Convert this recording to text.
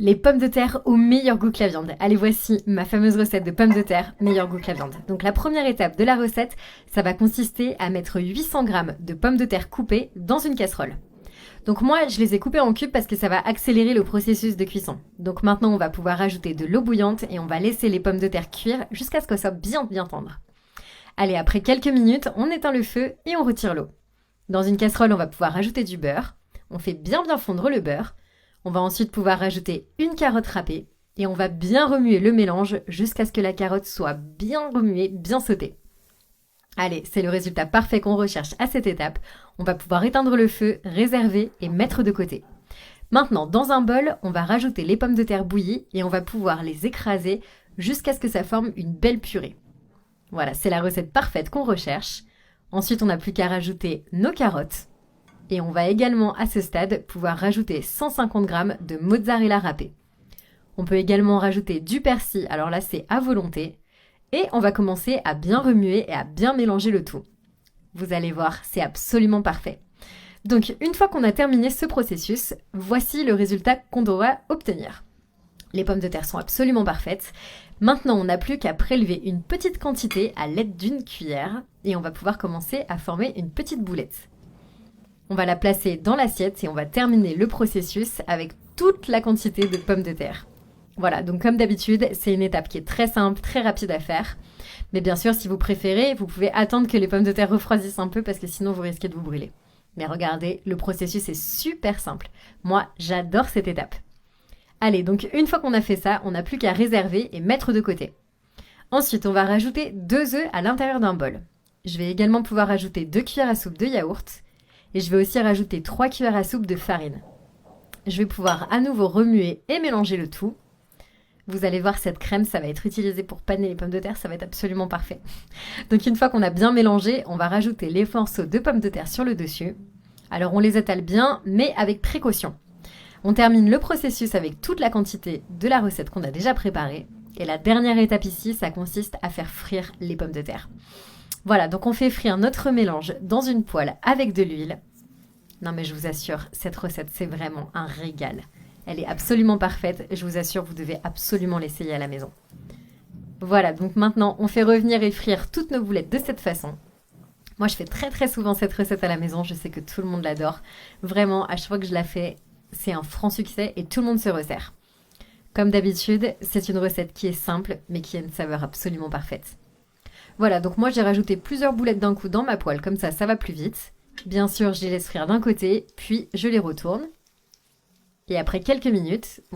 Les pommes de terre au meilleur goût que la viande. Allez, voici ma fameuse recette de pommes de terre, meilleur goût que la viande. Donc la première étape de la recette, ça va consister à mettre 800 g de pommes de terre coupées dans une casserole. Donc moi, je les ai coupées en cubes parce que ça va accélérer le processus de cuisson. Donc maintenant, on va pouvoir rajouter de l'eau bouillante et on va laisser les pommes de terre cuire jusqu'à ce qu'elles soient bien tendres. Allez, après quelques minutes, on éteint le feu et on retire l'eau. Dans une casserole, on va pouvoir rajouter du beurre. On fait bien fondre le beurre. On va ensuite pouvoir rajouter une carotte râpée et on va bien remuer le mélange jusqu'à ce que la carotte soit bien remuée, bien sautée. Allez, c'est le résultat parfait qu'on recherche à cette étape. On va pouvoir éteindre le feu, réserver et mettre de côté. Maintenant, dans un bol, on va rajouter les pommes de terre bouillies et on va pouvoir les écraser jusqu'à ce que ça forme une belle purée. Voilà, c'est la recette parfaite qu'on recherche. Ensuite, on n'a plus qu'à rajouter nos carottes. Et on va également à ce stade pouvoir rajouter 150 g de mozzarella râpé. On peut également rajouter du persil, alors là c'est à volonté. Et on va commencer à bien remuer et à bien mélanger le tout. Vous allez voir, c'est absolument parfait. Donc une fois qu'on a terminé ce processus, voici le résultat qu'on doit obtenir. Les pommes de terre sont absolument parfaites. Maintenant, on n'a plus qu'à prélever une petite quantité à l'aide d'une cuillère et on va pouvoir commencer à former une petite boulette. On va la placer dans l'assiette et on va terminer le processus avec toute la quantité de pommes de terre. Voilà, donc comme d'habitude, c'est une étape qui est très simple, très rapide à faire. Mais bien sûr, si vous préférez, vous pouvez attendre que les pommes de terre refroidissent un peu parce que sinon vous risquez de vous brûler. Mais regardez, le processus est super simple. Moi, j'adore cette étape. Allez, donc une fois qu'on a fait ça, on n'a plus qu'à réserver et mettre de côté. Ensuite, on va rajouter 2 œufs à l'intérieur d'un bol. Je vais également pouvoir rajouter 2 cuillères à soupe de yaourt. Et je vais aussi rajouter 3 cuillères à soupe de farine. Je vais pouvoir à nouveau remuer et mélanger le tout. Vous allez voir, cette crème, ça va être utilisé pour paner les pommes de terre, ça va être absolument parfait. Donc une fois qu'on a bien mélangé, on va rajouter les morceaux de pommes de terre sur le dessus. Alors on les étale bien, mais avec précaution. On termine le processus avec toute la quantité de la recette qu'on a déjà préparée. Et la dernière étape ici, ça consiste à faire frire les pommes de terre. Voilà, donc on fait frire notre mélange dans une poêle avec de l'huile. Non mais je vous assure, cette recette c'est vraiment un régal. Elle est absolument parfaite, je vous assure, vous devez absolument l'essayer à la maison. Voilà, donc maintenant on fait revenir et frire toutes nos boulettes de cette façon. Moi je fais très souvent cette recette à la maison, je sais que tout le monde l'adore. Vraiment, à chaque fois que je la fais, c'est un franc succès et tout le monde se resserre. Comme d'habitude, c'est une recette qui est simple mais qui a une saveur absolument parfaite. Voilà, donc moi j'ai rajouté plusieurs boulettes d'un coup dans ma poêle, comme ça va plus vite. Bien sûr, je les laisse frire d'un côté, puis je les retourne. Et après quelques minutes,